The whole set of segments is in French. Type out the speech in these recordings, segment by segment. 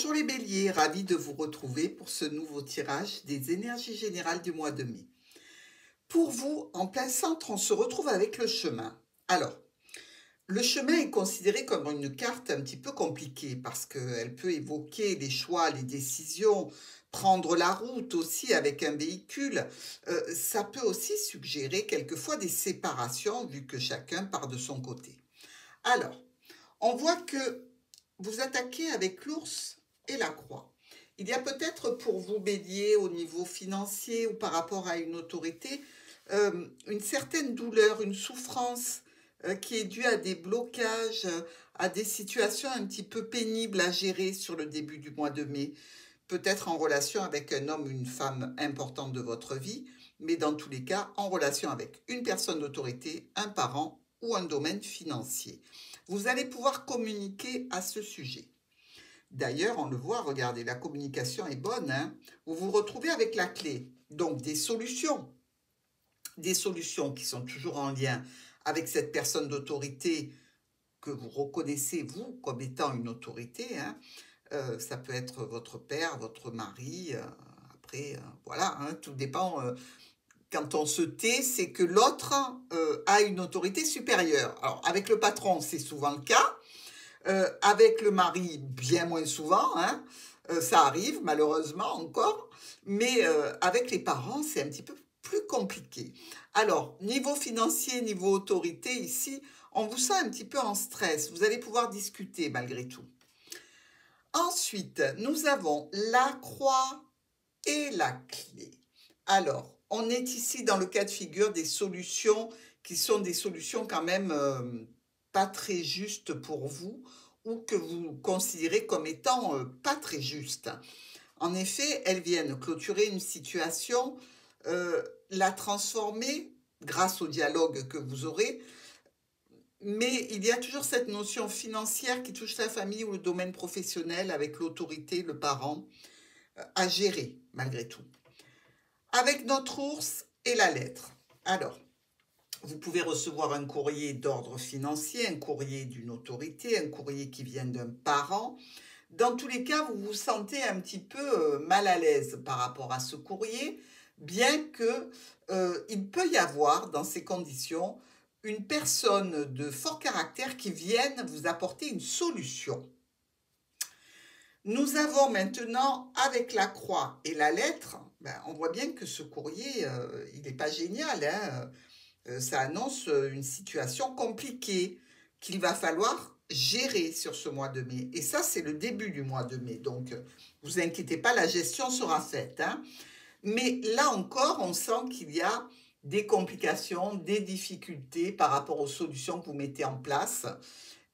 Bonjour les béliers, ravi de vous retrouver pour ce nouveau tirage des énergies générales du mois de mai. Pour vous, en plein centre, on se retrouve avec le chemin. Alors, le chemin est considéré comme une carte un petit peu compliquée parce qu'elle peut évoquer les choix, les décisions, prendre la route aussi avec un véhicule. Ça peut aussi suggérer quelquefois des séparations vu que chacun part de son côté. Alors, on voit que vous attaquez avec l'ours et la croix. Il y a peut-être pour vous, bélier, au niveau financier ou par rapport à une autorité, une certaine douleur, une souffrance qui est due à des blocages, à des situations un petit peu pénibles à gérer sur le début du mois de mai. Peut-être en relation avec un homme ou une femme importante de votre vie, mais dans tous les cas, en relation avec une personne d'autorité, un parent ou un domaine financier. Vous allez pouvoir communiquer à ce sujet. D'ailleurs, on le voit, regardez, la communication est bonne, hein. Vous vous retrouvez avec la clé, donc des solutions qui sont toujours en lien avec cette personne d'autorité que vous reconnaissez, vous, comme étant une autorité, hein. Ça peut être votre père, votre mari, après, voilà, hein, tout dépend. Quand on se tait, c'est que l'autre a une autorité supérieure. Alors, avec le patron, c'est souvent le cas. Avec le mari, bien moins souvent, hein. Ça arrive malheureusement encore, mais avec les parents, c'est un petit peu plus compliqué. Alors, niveau financier, niveau autorité, ici, on vous sent un petit peu en stress. Vous allez pouvoir discuter malgré tout. Ensuite, nous avons la croix et la clé. Alors, on est ici dans le cas de figure des solutions qui sont des solutions quand même pas très justes pour vous ou que vous considérez comme étant pas très justes. En effet, elles viennent clôturer une situation, la transformer grâce au dialogue que vous aurez, mais il y a toujours cette notion financière qui touche la famille ou le domaine professionnel avec l'autorité, le parent, à gérer malgré tout. Avec notre ours et la lettre. Alors, vous pouvez recevoir un courrier d'ordre financier, un courrier d'une autorité, un courrier qui vient d'un parent. Dans tous les cas, vous vous sentez un petit peu mal à l'aise par rapport à ce courrier, bien que il peut y avoir dans ces conditions une personne de fort caractère qui vienne vous apporter une solution. Nous avons maintenant, avec la croix et la lettre, on voit bien que ce courrier, il n'est pas génial, hein. Ça annonce une situation compliquée qu'il va falloir gérer sur ce mois de mai. Et ça, c'est le début du mois de mai. Donc, vous inquiétez pas, la gestion sera faite, hein. Mais là encore, on sent qu'il y a des complications, des difficultés par rapport aux solutions que vous mettez en place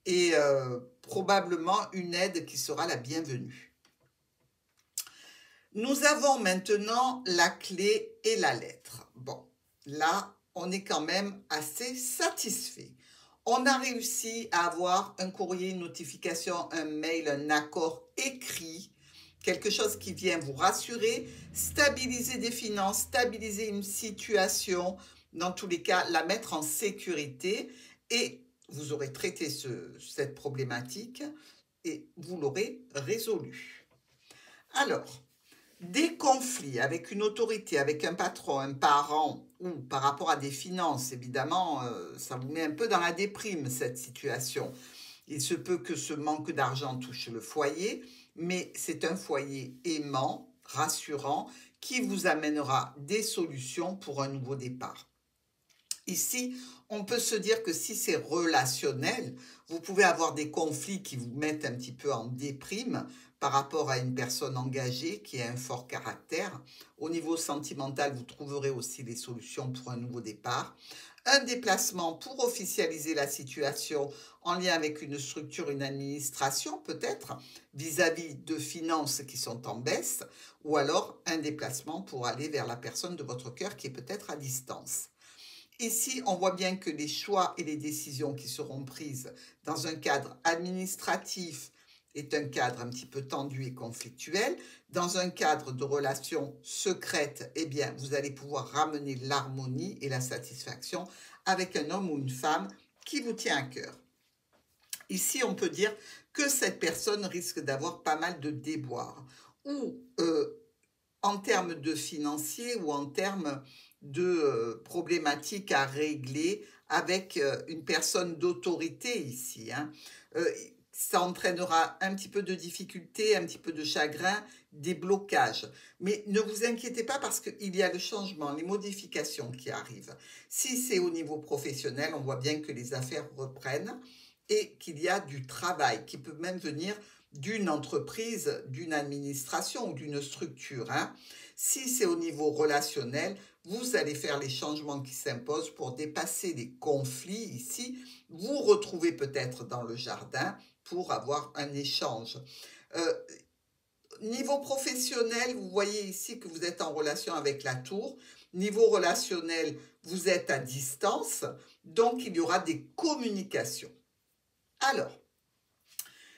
et probablement une aide qui sera la bienvenue. Nous avons maintenant la clé et la lettre. Bon, là, on est quand même assez satisfait. On a réussi à avoir un courrier, une notification, un mail, un accord écrit, quelque chose qui vient vous rassurer, stabiliser des finances, stabiliser une situation, dans tous les cas, la mettre en sécurité et vous aurez traité cette problématique et vous l'aurez résolue. Alors, des conflits avec une autorité, avec un patron, un parent ou par rapport à des finances, évidemment, ça vous met un peu dans la déprime cette situation. Il se peut que ce manque d'argent touche le foyer, mais c'est un foyer aimant, rassurant, qui vous amènera des solutions pour un nouveau départ. Ici, on peut se dire que si c'est relationnel, vous pouvez avoir des conflits qui vous mettent un petit peu en déprime par rapport à une personne engagée qui a un fort caractère. Au niveau sentimental, vous trouverez aussi des solutions pour un nouveau départ. Un déplacement pour officialiser la situation en lien avec une structure, une administration peut-être, vis-à-vis de finances qui sont en baisse, ou alors un déplacement pour aller vers la personne de votre cœur qui est peut-être à distance. Ici, on voit bien que les choix et les décisions qui seront prises dans un cadre administratif est un cadre un petit peu tendu et conflictuel. Dans un cadre de relations secrètes, eh bien, vous allez pouvoir ramener l'harmonie et la satisfaction avec un homme ou une femme qui vous tient à cœur. Ici, on peut dire que cette personne risque d'avoir pas mal de déboires. Ou en termes de financier ou en termes de problématiques à régler avec une personne d'autorité ici. Hein. Ça entraînera un petit peu de difficulté, un petit peu de chagrin, des blocages. Mais ne vous inquiétez pas parce qu'il y a le changement, les modifications qui arrivent. Si c'est au niveau professionnel, on voit bien que les affaires reprennent et qu'il y a du travail qui peut même venir d'une entreprise, d'une administration ou d'une structure. Hein. Si c'est au niveau relationnel, vous allez faire les changements qui s'imposent pour dépasser les conflits ici. Vous retrouvez peut-être dans le jardin pour avoir un échange. Euh, Niveau professionnel, vous voyez ici que vous êtes en relation avec la tour. Niveau relationnel, vous êtes à distance, donc il y aura des communications. Alors,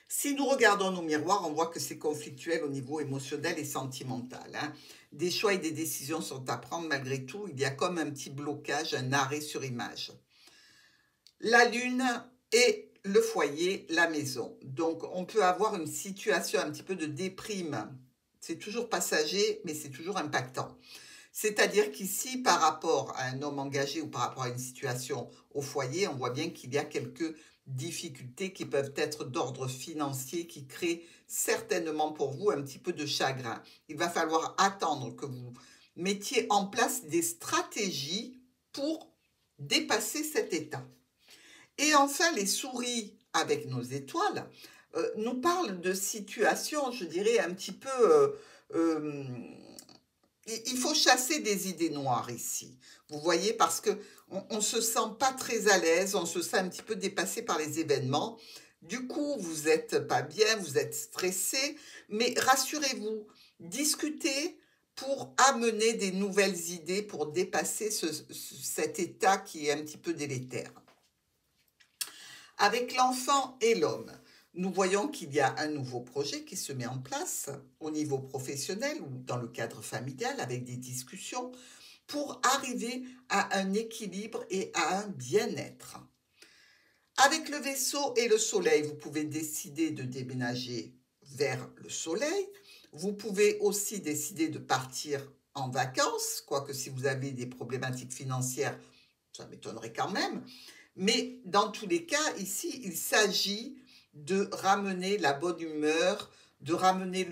si nous regardons nos miroirs, on voit que c'est conflictuel au niveau émotionnel et sentimental. Hein. Des choix et des décisions sont à prendre malgré tout. Il y a comme un petit blocage, un arrêt sur image. La lune et le foyer, la maison. Donc, on peut avoir une situation un petit peu de déprime. C'est toujours passager, mais c'est toujours impactant. C'est-à-dire qu'ici, par rapport à un homme engagé ou par rapport à une situation au foyer, on voit bien qu'il y a quelques difficultés qui peuvent être d'ordre financier, qui créent certainement pour vous un petit peu de chagrin. Il va falloir attendre que vous mettiez en place des stratégies pour dépasser cet état. Et enfin, les souris avec nos étoiles nous parlent de situations, je dirais, un petit peu... il faut chasser des idées noires ici. Vous voyez, parce que on ne se sent pas très à l'aise, on se sent un petit peu dépassé par les événements. Du coup, vous n'êtes pas bien, vous êtes stressé, mais rassurez-vous, discutez pour amener des nouvelles idées, pour dépasser cet état qui est un petit peu délétère. Avec l'enfant et l'homme, nous voyons qu'il y a un nouveau projet qui se met en place au niveau professionnel ou dans le cadre familial avec des discussions pour arriver à un équilibre et à un bien-être. Avec le vaisseau et le soleil, vous pouvez décider de déménager vers le soleil. Vous pouvez aussi décider de partir en vacances, quoique si vous avez des problématiques financières, ça m'étonnerait quand même. Mais dans tous les cas, ici, il s'agit de ramener la bonne humeur, de ramener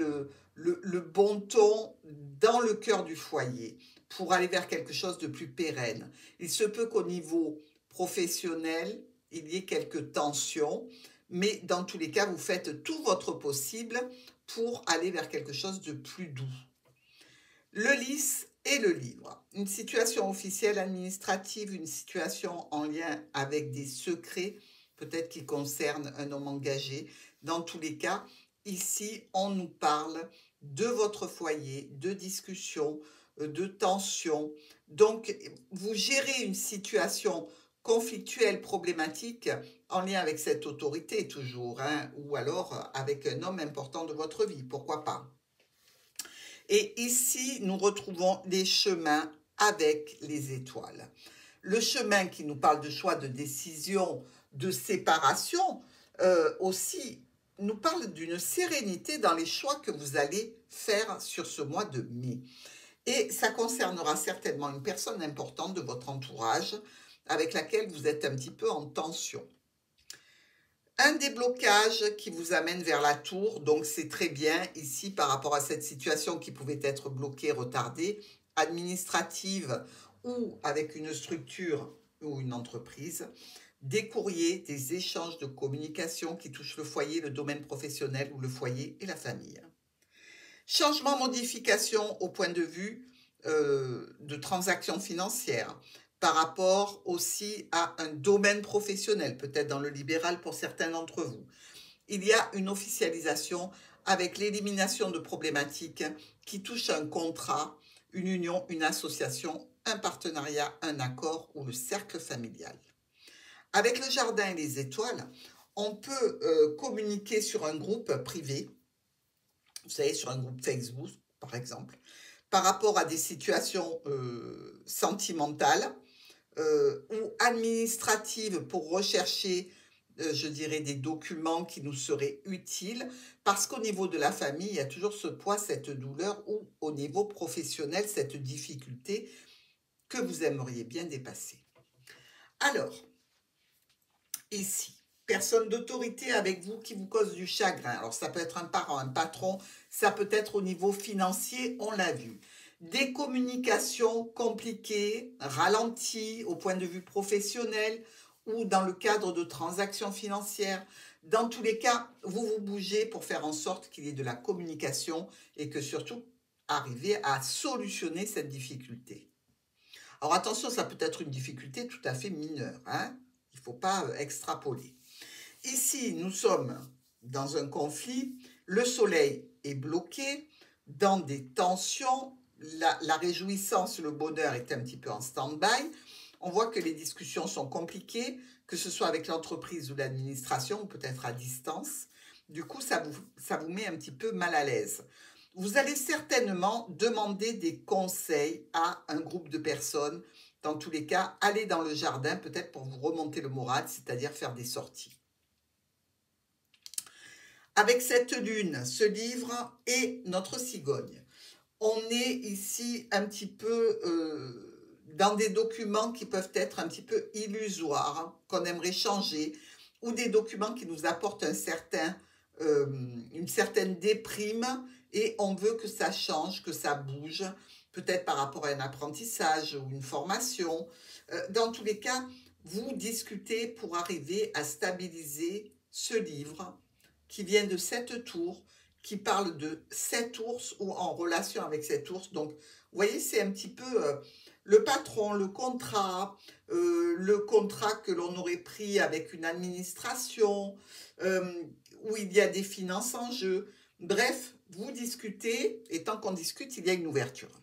le bon ton dans le cœur du foyer pour aller vers quelque chose de plus pérenne. Il se peut qu'au niveau professionnel, il y ait quelques tensions, mais dans tous les cas, vous faites tout votre possible pour aller vers quelque chose de plus doux. Le lys et le livre. Une situation officielle administrative, une situation en lien avec des secrets, peut-être qui concernent un homme engagé. Dans tous les cas, ici, on nous parle de votre foyer, de discussion, de tension. Donc, vous gérez une situation conflictuelle, problématique, en lien avec cette autorité toujours, hein, ou alors avec un homme important de votre vie, pourquoi pas. Et ici, nous retrouvons les chemins avec les étoiles. Le chemin qui nous parle de choix, de décision, de séparation, aussi nous parle d'une sérénité dans les choix que vous allez faire sur ce mois de mai. Et ça concernera certainement une personne importante de votre entourage avec laquelle vous êtes un petit peu en tension. Un déblocage qui vous amène vers la tour, donc c'est très bien ici par rapport à cette situation qui pouvait être bloquée, retardée, administrative ou avec une structure ou une entreprise, des courriers, des échanges de communication qui touchent le foyer, le domaine professionnel ou le foyer et la famille. Changement, modification au point de vue de transactions financières, par rapport aussi à un domaine professionnel, peut-être dans le libéral pour certains d'entre vous. Il y a une officialisation avec l'élimination de problématiques qui touchent un contrat, une union, une association, un partenariat, un accord ou le cercle familial. Avec le jardin et les étoiles, on peut communiquer sur un groupe privé, vous savez, sur un groupe Facebook par exemple, par rapport à des situations sentimentales, ou administrative pour rechercher je dirais, des documents qui nous seraient utiles, parce qu'au niveau de la famille, il y a toujours ce poids, cette douleur, ou au niveau professionnel, cette difficulté que vous aimeriez bien dépasser. Alors, ici, personne d'autorité avec vous qui vous cause du chagrin. Alors, ça peut être un parent, un patron, ça peut être au niveau financier, on l'a vu. Des communications compliquées, ralenties au point de vue professionnel ou dans le cadre de transactions financières. Dans tous les cas, vous vous bougez pour faire en sorte qu'il y ait de la communication et que surtout, arriver à solutionner cette difficulté. Alors attention, ça peut être une difficulté tout à fait mineure, hein. Il ne faut pas extrapoler. Ici, nous sommes dans un conflit, le soleil est bloqué, dans des tensions, la réjouissance, le bonheur est un petit peu en stand-by. On voit que les discussions sont compliquées, que ce soit avec l'entreprise ou l'administration, ou peut-être à distance. Du coup, ça vous met un petit peu mal à l'aise. Vous allez certainement demander des conseils à un groupe de personnes. Dans tous les cas, allez dans le jardin, peut-être pour vous remonter le moral, c'est-à-dire faire des sorties. Avec cette lune, ce livre et notre cigogne, on est ici un petit peu dans des documents qui peuvent être un petit peu illusoires, hein, qu'on aimerait changer, ou des documents qui nous apportent une certaine déprime, et on veut que ça change, que ça bouge, peut-être par rapport à un apprentissage ou une formation. Dans tous les cas, vous discutez pour arriver à stabiliser ce livre qui vient de 7 tours, qui parle de 7 ours ou en relation avec 7 ours. Donc, vous voyez, c'est un petit peu le patron, le contrat que l'on aurait pris avec une administration, où il y a des finances en jeu. Bref, vous discutez, et tant qu'on discute, il y a une ouverture.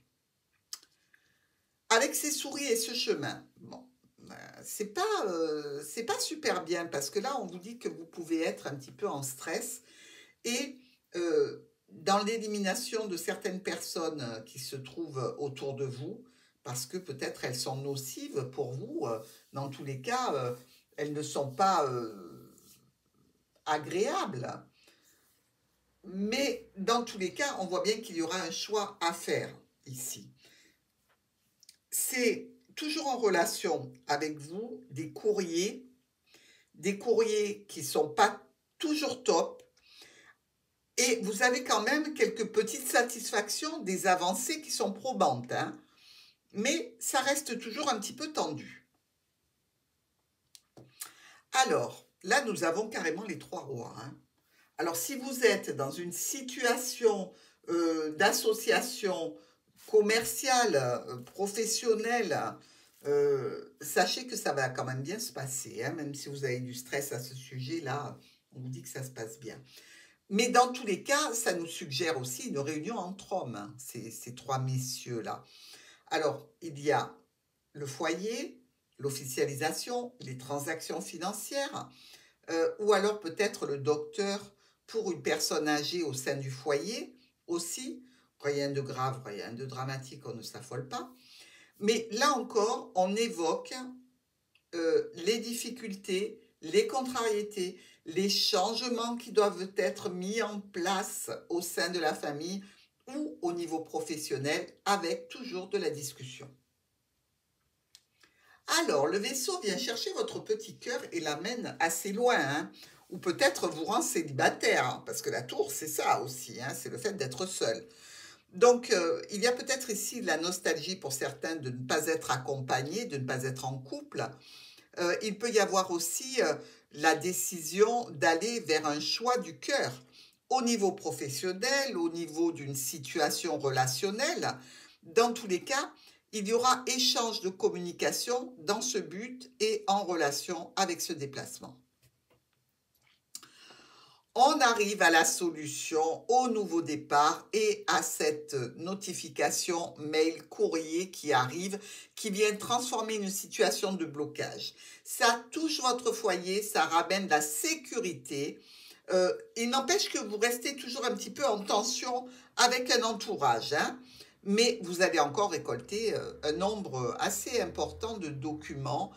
Avec ces souris et ce chemin, bon, c'est pas super bien, parce que là, on vous dit que vous pouvez être un petit peu en stress, et dans l'élimination de certaines personnes qui se trouvent autour de vous, parce que peut-être elles sont nocives pour vous, dans tous les cas, elles ne sont pas agréables. Mais dans tous les cas, on voit bien qu'il y aura un choix à faire ici. C'est toujours en relation avec vous des courriers qui ne sont pas toujours top, et vous avez quand même quelques petites satisfactions, des avancées qui sont probantes, hein, mais ça reste toujours un petit peu tendu. Alors, là, nous avons carrément les 3 rois, hein. Alors, si vous êtes dans une situation d'association commerciale, professionnelle, sachez que ça va quand même bien se passer, hein, même si vous avez du stress à ce sujet-là, on vous dit que ça se passe bien. Mais dans tous les cas, ça nous suggère aussi une réunion entre hommes, hein, ces 3 messieurs-là. Alors, il y a le foyer, l'officialisation, les transactions financières, ou alors peut-être le docteur pour une personne âgée au sein du foyer aussi. Rien de grave, rien de dramatique, on ne s'affole pas. Mais là encore, on évoque les difficultés, les contrariétés, les changements qui doivent être mis en place au sein de la famille ou au niveau professionnel, avec toujours de la discussion. Alors, le vaisseau vient chercher votre petit cœur et l'amène assez loin, hein, ou peut-être vous rend célibataire, hein, parce que la tour, c'est ça aussi, hein, c'est le fait d'être seul. Donc, il y a peut-être ici de la nostalgie pour certains de ne pas être accompagnés, de ne pas être en couple. Il peut y avoir aussi la décision d'aller vers un choix du cœur au niveau professionnel, au niveau d'une situation relationnelle. Dans tous les cas, il y aura échange de communication dans ce but et en relation avec ce déplacement. On arrive à la solution, au nouveau départ et à cette notification mail, courrier qui arrive, qui vient transformer une situation de blocage. Ça touche votre foyer, ça ramène la sécurité. Il n'empêche que vous restez toujours un petit peu en tension avec un entourage, hein, mais vous allez encore récolter un nombre assez important de documents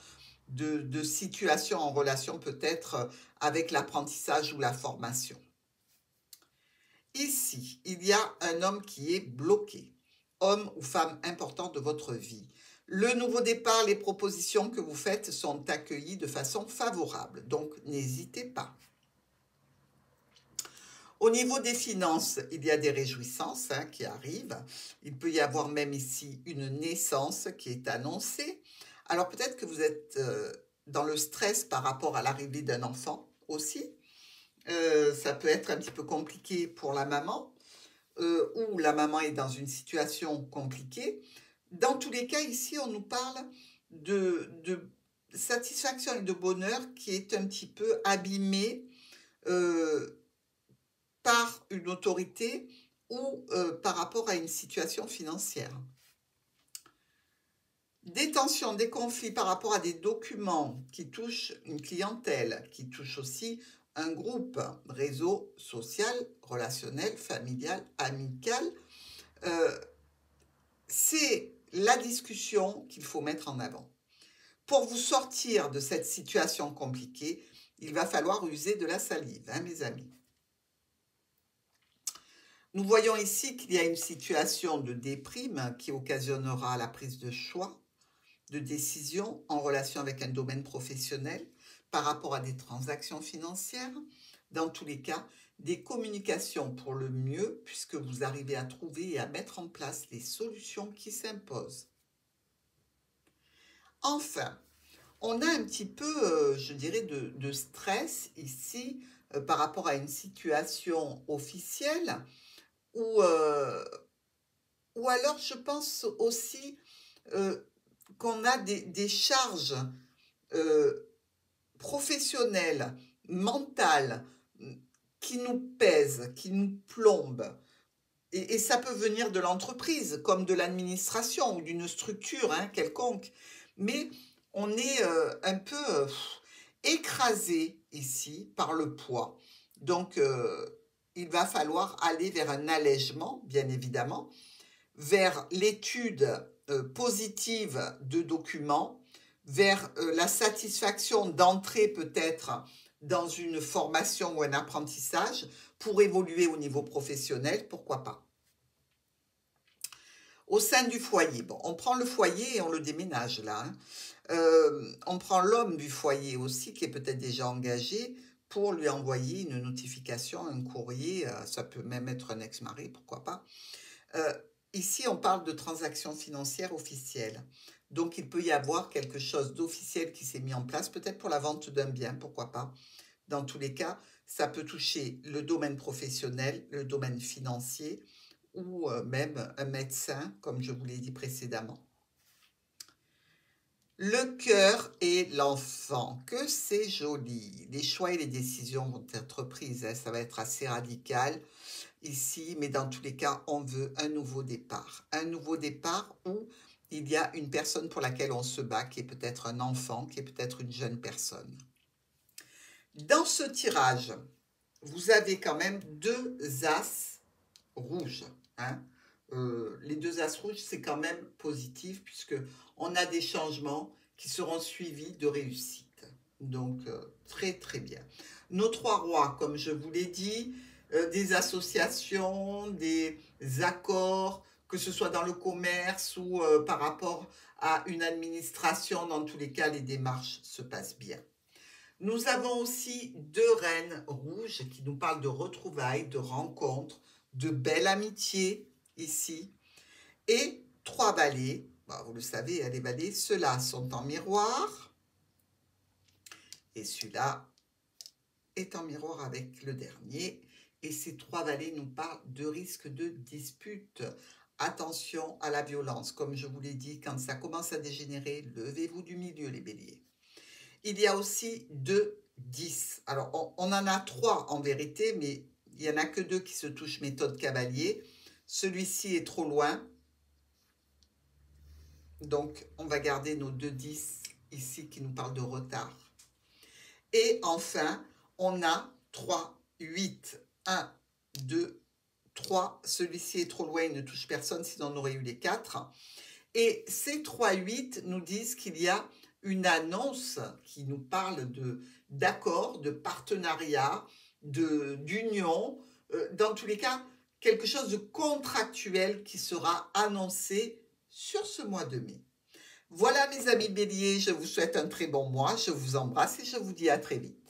de situations en relation peut-être avec l'apprentissage ou la formation. Ici, il y a un homme qui est bloqué, homme ou femme important de votre vie. Le nouveau départ, les propositions que vous faites sont accueillies de façon favorable, donc n'hésitez pas. Au niveau des finances, il y a des réjouissances qui arrivent. Il peut y avoir même ici une naissance qui est annoncée. Alors peut-être que vous êtes dans le stress par rapport à l'arrivée d'un enfant aussi. Ça peut être un petit peu compliqué pour la maman, ou la maman est dans une situation compliquée. Dans tous les cas, ici, on nous parle de satisfaction et de bonheur qui est un petit peu abîmé euh, par une autorité ou par rapport à une situation financière. Des tensions, des conflits par rapport à des documents qui touchent une clientèle, qui touchent aussi un groupe, réseau social, relationnel, familial, amical. Euh, c'est la discussion qu'il faut mettre en avant. Pour vous sortir de cette situation compliquée, il va falloir user de la salive, mes amis. Nous voyons ici qu'il y a une situation de déprime qui occasionnera la prise de choix, de décision en relation avec un domaine professionnel par rapport à des transactions financières. Dans tous les cas, des communications pour le mieux puisque vous arrivez à trouver et à mettre en place les solutions qui s'imposent. Enfin, on a un petit peu, je dirais, de stress ici par rapport à une situation officielle ou alors je pense aussi qu'on a des charges professionnelles, mentales, qui nous pèsent, qui nous plombent. Et ça peut venir de l'entreprise, comme de l'administration ou d'une structure quelconque. Mais on est un peu écrasé ici par le poids. Donc, il va falloir aller vers un allègement, bien évidemment, vers l'étude positive de documents, vers la satisfaction d'entrer peut-être dans une formation ou un apprentissage pour évoluer au niveau professionnel, pourquoi pas. Au sein du foyer, bon, on prend le foyer et on le déménage là. On prend l'homme du foyer aussi qui est peut-être déjà engagé pour lui envoyer une notification, un courrier, ça peut même être un ex-mari, pourquoi pas. Ici, on parle de transactions financières officielles. Donc, il peut y avoir quelque chose d'officiel qui s'est mis en place, peut-être pour la vente d'un bien, pourquoi pas. Dans tous les cas, ça peut toucher le domaine professionnel, le domaine financier ou même un médecin, comme je vous l'ai dit précédemment. Le cœur et l'enfant, que c'est joli. Les choix et les décisions vont être prises, ça va être assez radical ici, mais dans tous les cas, on veut un nouveau départ. Un nouveau départ où il y a une personne pour laquelle on se bat, qui est peut-être un enfant, qui est peut-être une jeune personne. Dans ce tirage, vous avez quand même deux as rouges. Les deux as rouges, c'est quand même positif puisque on a des changements qui seront suivis de réussite. Donc, très très bien. Nos trois rois, comme je vous l'ai dit, des associations, des accords, que ce soit dans le commerce ou par rapport à une administration, dans tous les cas, les démarches se passent bien. Nous avons aussi deux reines rouges qui nous parlent de retrouvailles, de rencontres, de belle amitié ici. Et trois valets, vous le savez, les valets, ceux-là sont en miroir. Et celui-là est en miroir avec le dernier. Et ces trois valets nous parlent de risque de dispute. Attention à la violence. Comme je vous l'ai dit, quand ça commence à dégénérer, levez-vous du milieu, les béliers. Il y a aussi 2, 10. Alors, on en a 3 en vérité, mais il n'y en a que 2 qui se touchent méthode cavalier. Celui-ci est trop loin. Donc, on va garder nos 2, 10 ici qui nous parlent de retard. Et enfin, on a 3, 8. 1, 2, 3. Celui-ci est trop loin, il ne touche personne, sinon on aurait eu les 4. Et ces 3, 8 nous disent qu'il y a une annonce qui nous parle d'accord, de partenariat, d'union, dans tous les cas, quelque chose de contractuel qui sera annoncé sur ce mois de mai. Voilà mes amis béliers, je vous souhaite un très bon mois, je vous embrasse et je vous dis à très vite.